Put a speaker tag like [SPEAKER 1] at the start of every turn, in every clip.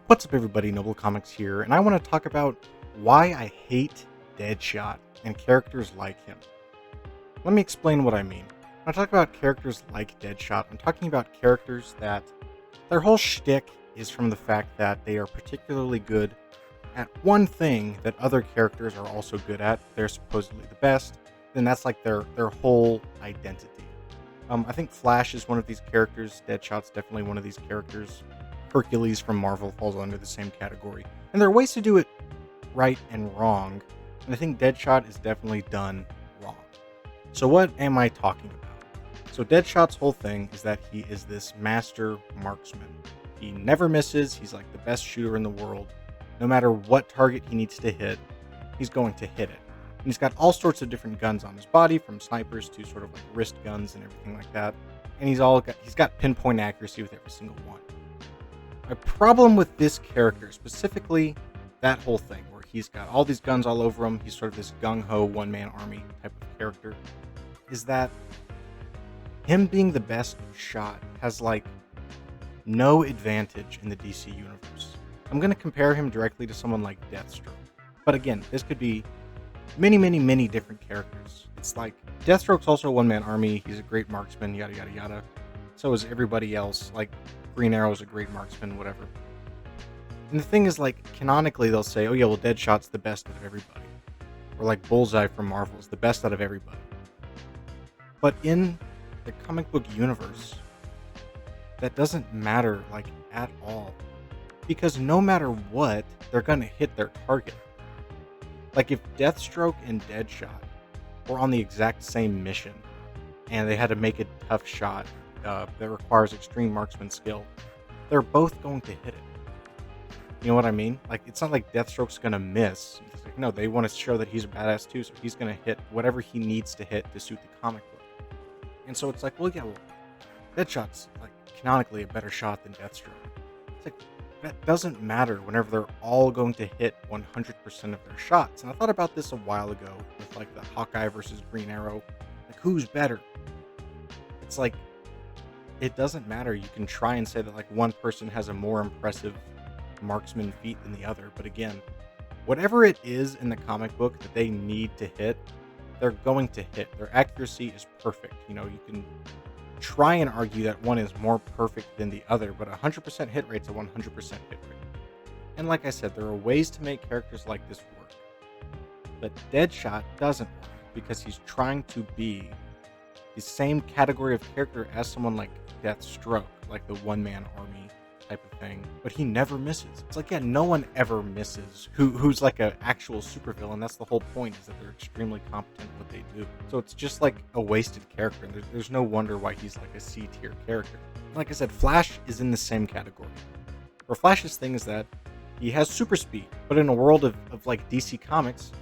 [SPEAKER 1] What's up, everybody? Noble Comics here, and I want to talk about why I hate Deadshot and characters like him. Let me explain what I mean. When I talk about characters like Deadshot, I'm talking about characters that their whole shtick is from the fact that they are particularly good at one thing that other characters are also good at. They're supposedly the best, then that's like their whole identity. I think Flash is one of these characters. Deadshot's definitely one of these characters. Hercules from Marvel falls under the same category. And there are ways to do it right and wrong, and I think Deadshot is definitely done wrong. So what am I talking about? So Deadshot's whole thing is that he is this master marksman. He never misses. He's like the best shooter in the world. No matter what target he needs to hit, he's going to hit it. And he's got all sorts of different guns on his body, from snipers to sort of like wrist guns and everything like that. And he's got pinpoint accuracy with every single one. My problem with this character, specifically that whole thing, where he's got all these guns all over him, he's sort of this gung-ho one-man army type of character, is that him being the best shot has like no advantage in the DC universe. I'm going to compare him directly to someone like Deathstroke. But again, this could be many different characters. It's like Deathstroke's also a one-man army, he's a great marksman, yada yada yada. So is everybody else. Like Green Arrow's a great marksman, whatever. And the thing is, like, canonically they'll say, oh yeah, well, Deadshot's the best out of everybody. Or like Bullseye from Marvel is the best out of everybody. But in the comic book universe, that doesn't matter, like, at all. Because no matter what, they're gonna hit their target. Like, if Deathstroke and Deadshot were on the exact same mission, and they had to make a tough shot that requires extreme marksman skill, they're both going to hit it. You know what I mean? Like, it's not like Deathstroke's gonna miss. It's like, no, they want to show that he's a badass too, so he's gonna hit whatever he needs to hit to suit the comic book. And so it's like, well, yeah, well, Deadshot's like canonically a better shot than Deathstroke. It's like, that doesn't matter whenever they're all going to hit 100% of their shots. And I thought about this a while ago with like the Hawkeye versus Green Arrow. Like, who's better? It's like, it doesn't matter. You can try and say that like one person has a more impressive marksman feat than the other, but again, whatever it is in the comic book that they need to hit, they're going to hit. Their accuracy is perfect. You know, you can try and argue that one is more perfect than the other, but 100% hit rate's a 100% hit rate. And like I said, there are ways to make characters like this work, but Deadshot doesn't work because he's trying to be the same category of character as someone like Deathstroke, like the one-man army type of thing, but he never misses. It's like, yeah, no one ever misses who's like an actual supervillain. That's the whole point, is that they're extremely competent at what they do. So it's just like a wasted character, and there's no wonder why he's like a C-tier character. Like I said, Flash is in the same category. Where Flash's thing is that he has super speed, but in a world of like DC Comics,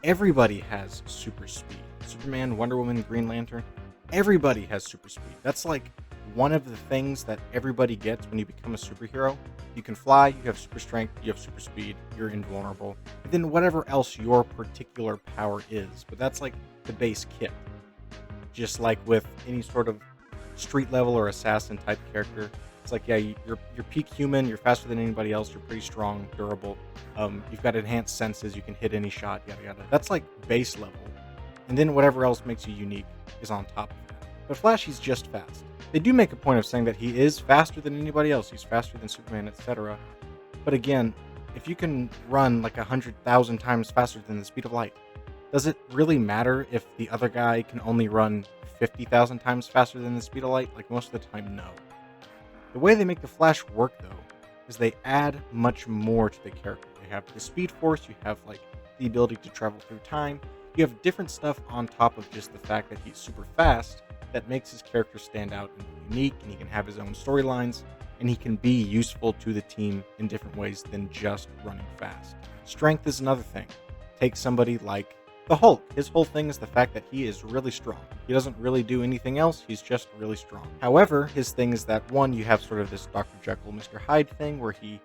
[SPEAKER 1] everybody has super speed. Superman, Wonder Woman, Green Lantern, everybody has super speed. That's like one of the things that everybody gets when you become a superhero. You can fly, you have super strength, you have super speed, you're invulnerable. And then whatever else your particular power is. But that's like the base kit. Just like with any sort of street level or assassin type character, it's like, yeah, you're peak human, you're faster than anybody else, you're pretty strong, durable. You've got enhanced senses, you can hit any shot, yada yada. That's like base level. And then whatever else makes you unique is on top of that. But Flash, he's just fast. They do make a point of saying that he is faster than anybody else. He's faster than Superman, etc. But again, if you can run like 100,000 times faster than the speed of light, does it really matter if the other guy can only run 50,000 times faster than the speed of light? Like, most of the time, no. The way they make the Flash work, though, is they add much more to the character. They have the Speed Force, you have like the ability to travel through time, you have different stuff on top of just the fact that he's super fast that makes his character stand out and unique, and he can have his own storylines, and he can be useful to the team in different ways than just running fast. Strength is another thing. Take somebody like the Hulk. His whole thing is the fact that he is really strong. He doesn't really do anything else, he's just really strong. However, his thing is that, one, you have sort of this Dr. Jekyll, Mr. Hyde thing where he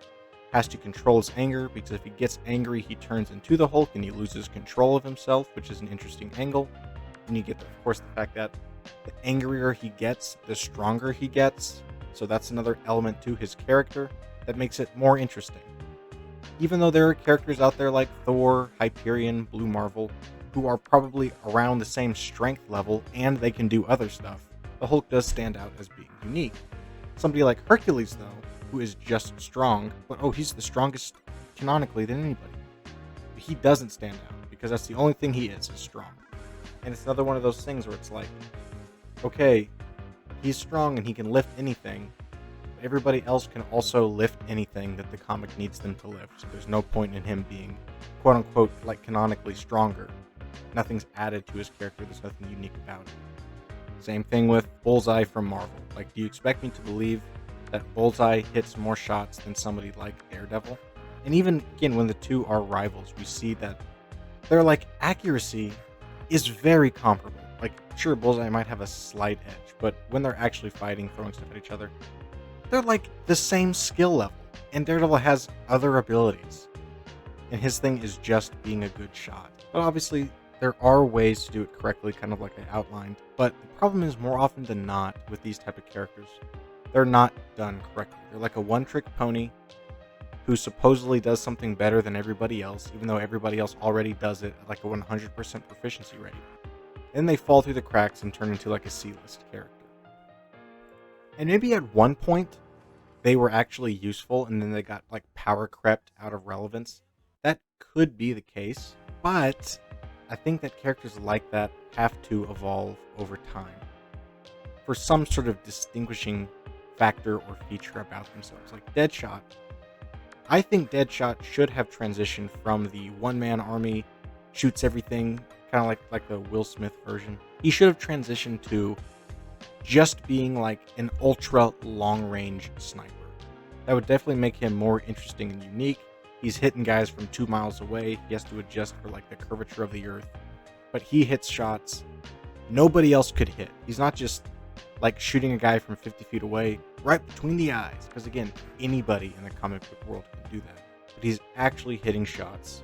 [SPEAKER 1] has to control his anger, because if he gets angry, he turns into the Hulk and he loses control of himself, which is an interesting angle. And you get, of course, the fact that the angrier he gets, the stronger he gets. So that's another element to his character. that makes it more interesting. Even though there are characters out there like Thor, Hyperion, Blue Marvel, who are probably around the same strength level and they can do other stuff, the Hulk does stand out as being unique. Somebody like Hercules, though, who is just strong, but he's the strongest canonically than anybody. He doesn't stand out because that's the only thing he is strong. And it's another one of those things where it's like, okay, he's strong and he can lift anything. But everybody else can also lift anything that the comic needs them to lift. So there's no point in him being, quote unquote, like canonically stronger. Nothing's added to his character. There's nothing unique about it. Same thing with Bullseye from Marvel. Like, do you expect me to believe that Bullseye hits more shots than somebody like Daredevil? And even, again, when the two are rivals, we see that their, like, accuracy is very comparable. Like, sure, Bullseye might have a slight edge, but when they're actually fighting, throwing stuff at each other, they're, like, the same skill level. And Daredevil has other abilities. And his thing is just being a good shot. But obviously, there are ways to do it correctly, kind of like I outlined. But the problem is, more often than not, with these type of characters, they're not done correctly. They're like a one-trick pony who supposedly does something better than everybody else, even though everybody else already does it at like a 100% proficiency rate. Then they fall through the cracks and turn into like a C-list character. And maybe at one point, they were actually useful and then they got like power crept out of relevance. That could be the case, but I think that characters like that have to evolve over time for some sort of distinguishing factor or feature about themselves. Like Deadshot, I think Deadshot should have transitioned from the one-man army, shoots everything, kind of like the Will Smith version. He should have transitioned to just being like an ultra long-range sniper. That would definitely make him more interesting and unique. He's hitting guys from 2 miles away. He has to adjust for like the curvature of the earth. But he hits shots nobody else could hit. He's not just like shooting a guy from 50 feet away right between the eyes. Because again, anybody in the comic book world can do that. But he's actually hitting shots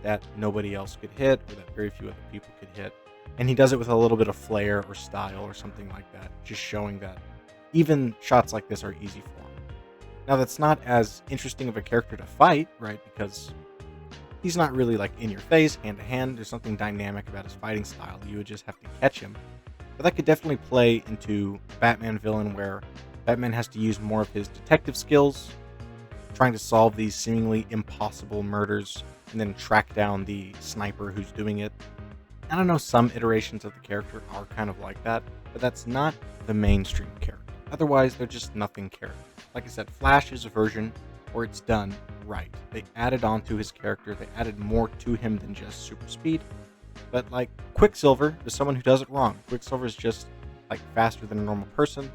[SPEAKER 1] that nobody else could hit or that very few other people could hit. And he does it with a little bit of flair or style or something like that. Just showing that even shots like this are easy for him. Now that's not as interesting of a character to fight, right? Because he's not really like in your face, hand to hand. There's something dynamic about his fighting style. You would just have to catch him. But that could definitely play into a Batman villain where Batman has to use more of his detective skills, trying to solve these seemingly impossible murders, and then track down the sniper who's doing it. I don't know, some iterations of the character are kind of like that, but that's not the mainstream character. Otherwise, they're just nothing character. Like I said, Flash is a version where it's done right. They added on to his character, they added more to him than just super speed. But like Quicksilver is someone who does it wrong. Quicksilver is just like faster than a normal person,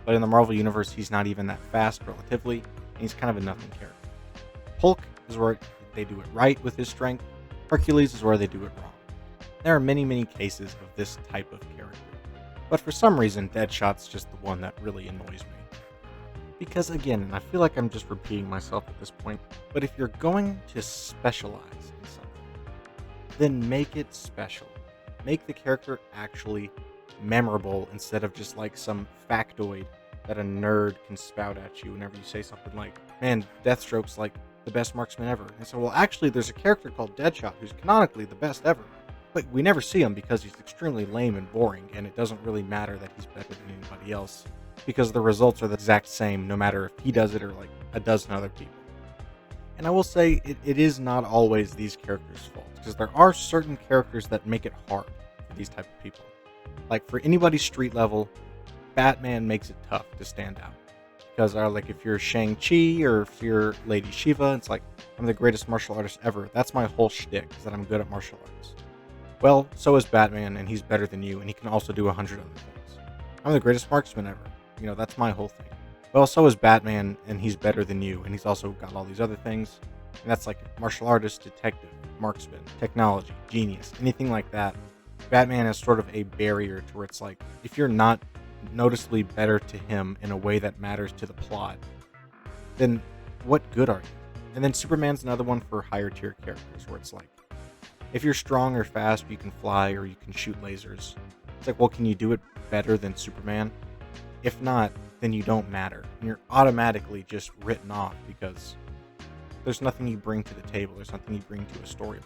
[SPEAKER 1] but in the Marvel Universe, he's not even that fast relatively, and he's kind of a nothing character. Hulk is where they do it right with his strength. Hercules is where they do it wrong. There are many, many cases of this type of character. But for some reason, Deadshot's just the one that really annoys me. Because again, and I feel like I'm just repeating myself at this point, but if you're going to specialize in something, then make it special. Make the character actually memorable instead of just like some factoid that a nerd can spout at you whenever you say something like, man, Deathstroke's like the best marksman ever. And so, well, actually, there's a character called Deadshot who's canonically the best ever. But we never see him because he's extremely lame and boring, and it doesn't really matter that he's better than anybody else because the results are the exact same no matter if he does it or like a dozen other people. And I will say it is not always these characters' fault, because there are certain characters that make it hard for these type of people. Like for anybody street level, Batman makes it tough to stand out. Because like if you're Shang-Chi or if you're Lady Shiva, it's like, I'm the greatest martial artist ever. That's my whole shtick, is that I'm good at martial arts. Well, so is Batman, and he's better than you, and he can also do 100 other things. I'm the greatest marksman ever. You know, that's my whole thing. Well, so is Batman, and he's better than you, and he's also got all these other things. And that's like martial artist, detective, marksman, technology, genius, anything like that. Batman is sort of a barrier to where it's like, if you're not noticeably better to him in a way that matters to the plot, then what good are you? And then Superman's another one for higher tier characters, where it's like, if you're strong or fast, you can fly or you can shoot lasers. It's like, well, can you do it better than Superman? If not, then you don't matter. And you're automatically just written off because there's nothing you bring to the table. There's nothing you bring to a storyline.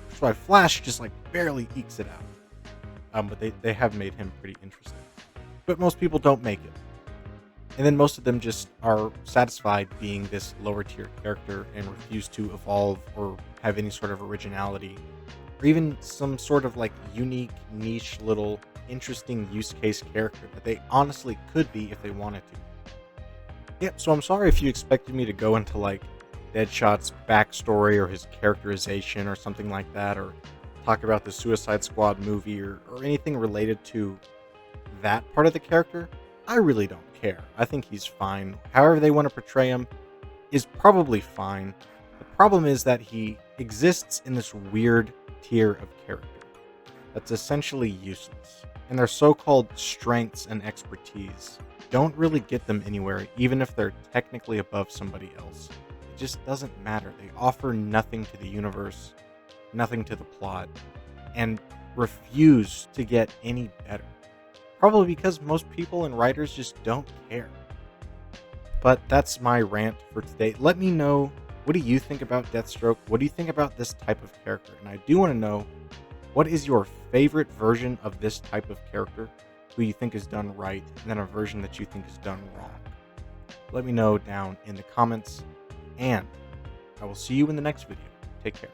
[SPEAKER 1] That's why Flash just like barely ekes it out. But they have made him pretty interesting. But most people don't make it. And then most of them just are satisfied being this lower tier character and refuse to evolve or have any sort of originality or even some sort of like unique, niche, little interesting use case character that they honestly could be if they wanted to. Yeah, so I'm sorry if you expected me to go into like Deadshot's backstory or his characterization or something like that, or talk about the Suicide Squad movie or anything related to that part of the character. I really don't care. I think he's fine. However they want to portray him is probably fine. The problem is that he exists in this weird tier of character that's essentially useless. And their so-called strengths and expertise don't really get them anywhere, even if they're technically above somebody else. It just doesn't matter. They offer nothing to the universe, nothing to the plot, and refuse to get any better. Probably because most people and writers just don't care. But that's my rant for today. Let me know, what do you think about Deathstroke? What do you think about this type of character? And I do want to know, what is your favorite version of this type of character? Who you think is done right, and then a version that you think is done wrong? Let me know down in the comments, and I will see you in the next video. Take care.